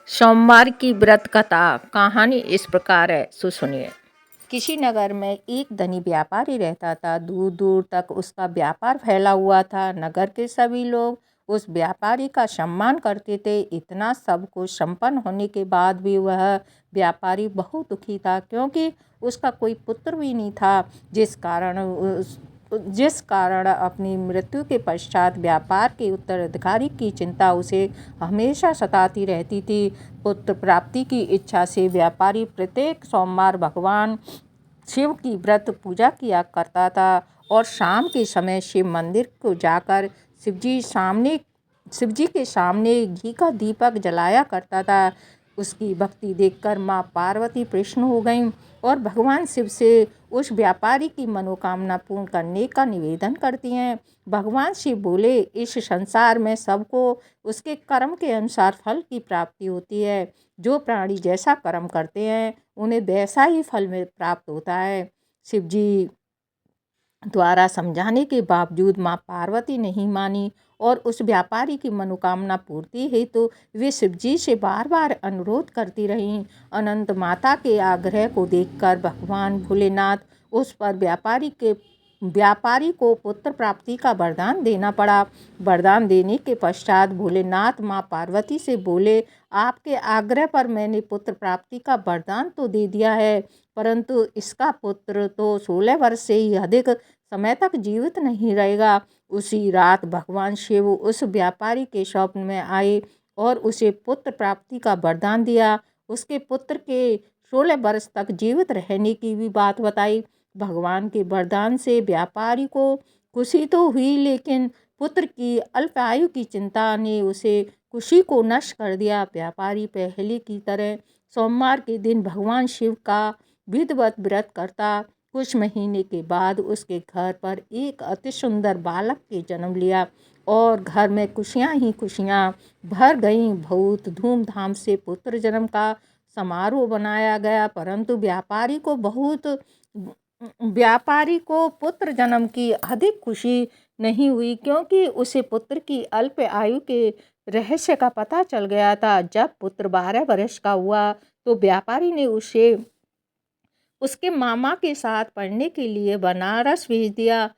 सोमवार की व्रत कथा कहानी इस प्रकार है, सुनिए। किसी नगर में एक धनी व्यापारी रहता था। दूर दूर तक उसका व्यापार फैला हुआ था। नगर के सभी लोग उस व्यापारी का सम्मान करते थे। इतना सब कुछ संपन्न होने के बाद भी वह व्यापारी बहुत दुखी था, क्योंकि उसका कोई पुत्र भी नहीं था, जिस कारण अपनी मृत्यु के पश्चात व्यापार के उत्तराधिकारी की चिंता उसे हमेशा सताती रहती थी। पुत्र प्राप्ति की इच्छा से व्यापारी प्रत्येक सोमवार भगवान शिव की व्रत पूजा किया करता था और शाम के समय शिव मंदिर को जाकर शिवजी के सामने घी का दीपक जलाया करता था। उसकी भक्ति देखकर माँ पार्वती प्रसन्न हो गईं और भगवान शिव से उस व्यापारी की मनोकामना पूर्ण करने का निवेदन करती हैं। भगवान शिव बोले, इस संसार में सबको उसके कर्म के अनुसार फल की प्राप्ति होती है। जो प्राणी जैसा कर्म करते हैं उन्हें वैसा ही फल में प्राप्त होता है। शिवजी द्वारा समझाने के बावजूद माँ पार्वती नहीं मानी और उस व्यापारी की मनोकामना पूर्ति हेतु वे शिवजी से बार बार अनुरोध करती रहीं। अनंत माता के आग्रह को देखकर भगवान भोलेनाथ उस पर व्यापारी को पुत्र प्राप्ति का वरदान देना पड़ा। वरदान देने के पश्चात भोलेनाथ माँ पार्वती से बोले, आपके आग्रह पर मैंने पुत्र प्राप्ति का वरदान तो दे दिया है, परंतु इसका पुत्र तो 16 वर्ष से ही अधिक समय तक जीवित नहीं रहेगा। उसी रात भगवान शिव उस व्यापारी के स्वप्न में आए और उसे पुत्र प्राप्ति का वरदान दिया। उसके पुत्र के 16 वर्ष तक जीवित रहने की भी बात बताई। भगवान के वरदान से व्यापारी को खुशी तो हुई, लेकिन पुत्र की अल्पायु की चिंता ने उसे खुशी को नष्ट कर दिया। व्यापारी पहले की तरह सोमवार के दिन भगवान शिव का विधिवत व्रत करता। कुछ महीने के बाद उसके घर पर एक अति सुंदर बालक के जन्म लिया और घर में खुशियां ही खुशियां भर गईं। बहुत धूमधाम से पुत्र जन्म का समारोह बनाया गया, परंतु व्यापारी को पुत्र जन्म की अधिक खुशी नहीं हुई, क्योंकि उसे पुत्र की अल्प आयु के रहस्य का पता चल गया था। जब पुत्र 12 वर्ष का हुआ तो व्यापारी ने उसे उसके मामा के साथ पढ़ने के लिए बनारस भेज दिया।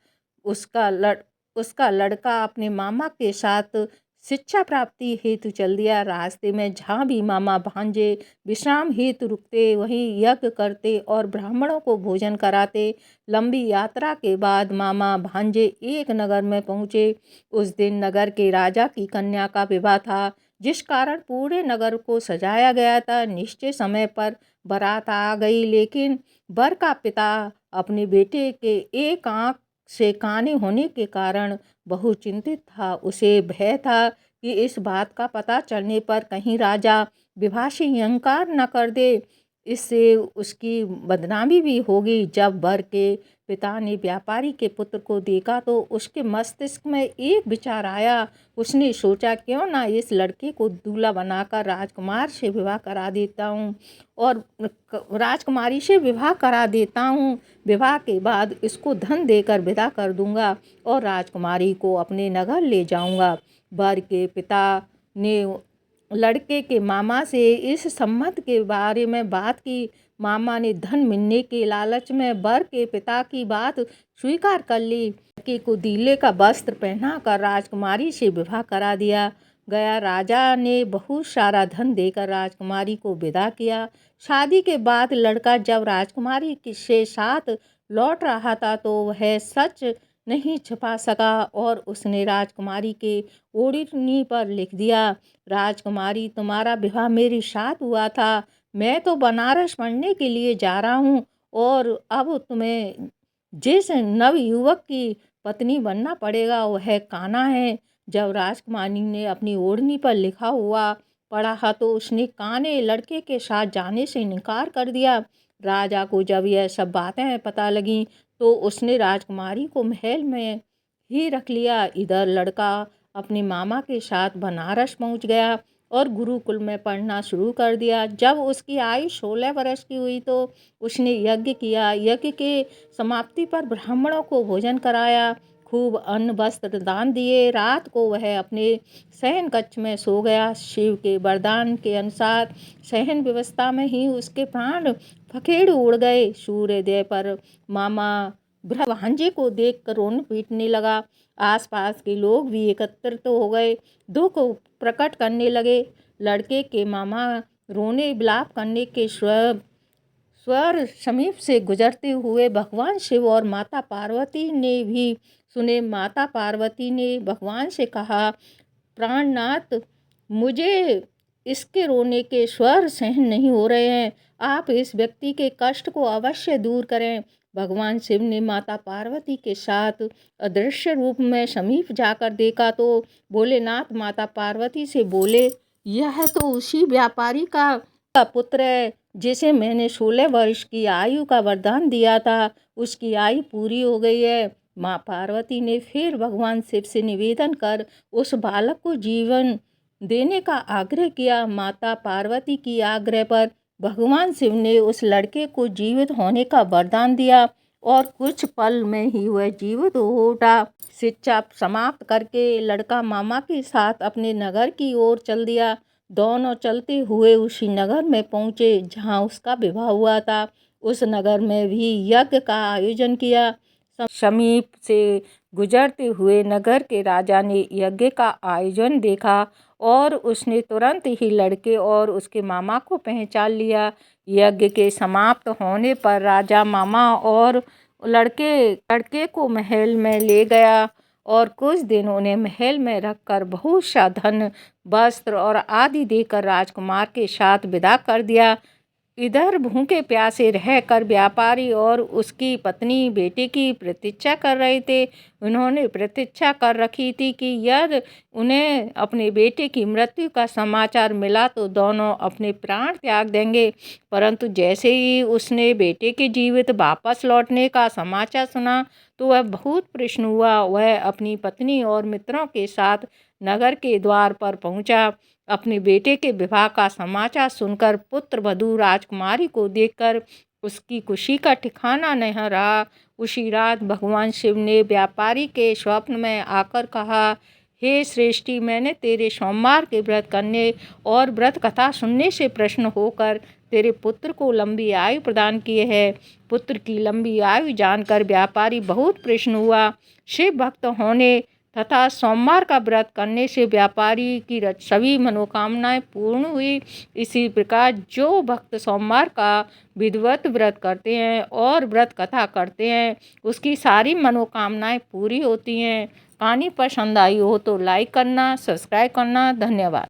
उसका लड़का अपने मामा के साथ शिक्षा प्राप्ति हेतु चल दिया। रास्ते में जहाँ भी मामा भांजे विश्राम हेतु रुकते, वहीं यज्ञ करते और ब्राह्मणों को भोजन कराते। लंबी यात्रा के बाद मामा भांजे एक नगर में पहुँचे। उस दिन नगर के राजा की कन्या का विवाह था, जिस कारण पूरे नगर को सजाया गया था। निश्चित समय पर बारात आ गई, लेकिन वर का पिता अपने बेटे के एक आंख से काने होने के कारण बहुत चिंतित था। उसे भय था कि इस बात का पता चलने पर कहीं राजा विवाह से इंकार न कर दे, इससे उसकी बदनामी भी होगी। जब वर के पिता ने व्यापारी के पुत्र को देखा तो उसके मस्तिष्क में एक विचार आया। उसने सोचा, क्यों ना इस लड़के को दूल्हा बनाकर राजकुमार से विवाह करा देता हूँ और राजकुमारी से विवाह करा देता हूँ। विवाह के बाद इसको धन देकर विदा कर दूंगा और राजकुमारी को अपने नगर ले जाऊंगा। वर के पिता ने लड़के के मामा से इस संबंध के बारे में बात की। मामा ने धन मिलने के लालच में वर के पिता की बात स्वीकार कर ली। लड़के को दूल्हे का वस्त्र पहनाकर राजकुमारी से विवाह करा दिया गया। राजा ने बहुत सारा धन देकर राजकुमारी को विदा किया। शादी के बाद लड़का जब राजकुमारी के साथ लौट रहा था तो वह सच नहीं छिपा सका और उसने राजकुमारी के ओढ़नी पर लिख दिया, राजकुमारी, तुम्हारा विवाह मेरे साथ हुआ था। मैं तो बनारस पढ़ने के लिए जा रहा हूँ और अब तुम्हें जिस नव युवक की पत्नी बनना पड़ेगा वह कान्हा है। जब राजकुमारी ने अपनी ओढ़नी पर लिखा हुआ पढ़ा तो उसने कान्हे लड़के के साथ जाने से इनकार कर दिया। राजा को जब यह सब बातें पता लगीं तो उसने राजकुमारी को महल में ही रख लिया। इधर लड़का अपने मामा के साथ बनारस पहुंच गया और गुरुकुल में पढ़ना शुरू कर दिया। जब उसकी आयु 16 वर्ष की हुई तो उसने यज्ञ किया। यज्ञ के समाप्ति पर ब्राह्मणों को भोजन कराया। खूब अन्न वस्त्र दान दिए। रात को वह अपने शयन कक्ष में सो गया। शिव के वरदान के अनुसार शयन व्यवस्था में ही उसके प्राण फखेड़ उड़ गए। सूर्योदय पर मामा भांजे को देखकर रोने पीटने लगा। आसपास के लोग भी एकत्रित हो गए, दुख प्रकट करने लगे। लड़के के मामा रोने विलाप करने के स्वर समीप से गुजरते हुए भगवान शिव और माता पार्वती ने भी सुने। माता पार्वती ने भगवान से कहा, प्राणनाथ, मुझे इसके रोने के स्वर सहन नहीं हो रहे हैं। आप इस व्यक्ति के कष्ट को अवश्य दूर करें। भगवान शिव ने माता पार्वती के साथ अदृश्य रूप में समीप जाकर देखा तो भोलेनाथ माता पार्वती से बोले, यह तो उसी व्यापारी का पुत्र है जिसे मैंने 16 वर्ष की आयु का वरदान दिया था। उसकी आयु पूरी हो गई है। माँ पार्वती ने फिर भगवान शिव से निवेदन कर उस बालक को जीवन देने का आग्रह किया। माता पार्वती की आग्रह पर भगवान शिव ने उस लड़के को जीवित होने का वरदान दिया और कुछ पल में ही वह जीवित हो उठा। शिक्षा समाप्त करके लड़का मामा के साथ अपने नगर की ओर चल दिया। दोनों चलते हुए उसी नगर में पहुँचे जहाँ उसका विवाह हुआ था। उस नगर में भी यज्ञ का आयोजन किया। समीप से गुजरते हुए नगर के राजा ने यज्ञ का आयोजन देखा और उसने तुरंत ही लड़के और उसके मामा को पहचान लिया। यज्ञ के समाप्त होने पर राजा मामा और लड़के को महल में ले गया और कुछ दिन उन्हें महल में रखकर बहुत सा धन, वस्त्र और आदि देकर राजकुमार के साथ विदा कर दिया। इधर भूखे प्यासे रहकर व्यापारी और उसकी पत्नी बेटे की प्रतीक्षा कर रहे थे। उन्होंने प्रतीक्षा कर रखी थी कि यदि उन्हें अपने बेटे की मृत्यु का समाचार मिला तो दोनों अपने प्राण त्याग देंगे। परंतु जैसे ही उसने बेटे के जीवित वापस लौटने का समाचार सुना तो वह बहुत प्रसन्न हुआ। वह अपनी पत्नी और मित्रों के साथ नगर के द्वार पर पहुंचा। अपने बेटे के विवाह का समाचार सुनकर पुत्र वधू राजकुमारी को देखकर उसकी खुशी का ठिकाना नहीं रहा। उसी रात भगवान शिव ने व्यापारी के स्वप्न में आकर कहा, हे श्रेष्ठी, मैंने तेरे सोमवार के व्रत करने और व्रत कथा सुनने से प्रसन्न होकर तेरे पुत्र को लंबी आयु प्रदान किए है। पुत्र की लंबी आयु जानकर व्यापारी बहुत प्रसन्न हुआ। शिव भक्त होने तथा सोमवार का व्रत करने से व्यापारी की सभी मनोकामनाएं पूर्ण हुई। इसी प्रकार जो भक्त सोमवार का विधिवत व्रत करते हैं और व्रत कथा करते हैं उसकी सारी मनोकामनाएं पूरी होती हैं। कहानी पसंद आई हो तो लाइक करना, सब्सक्राइब करना। धन्यवाद।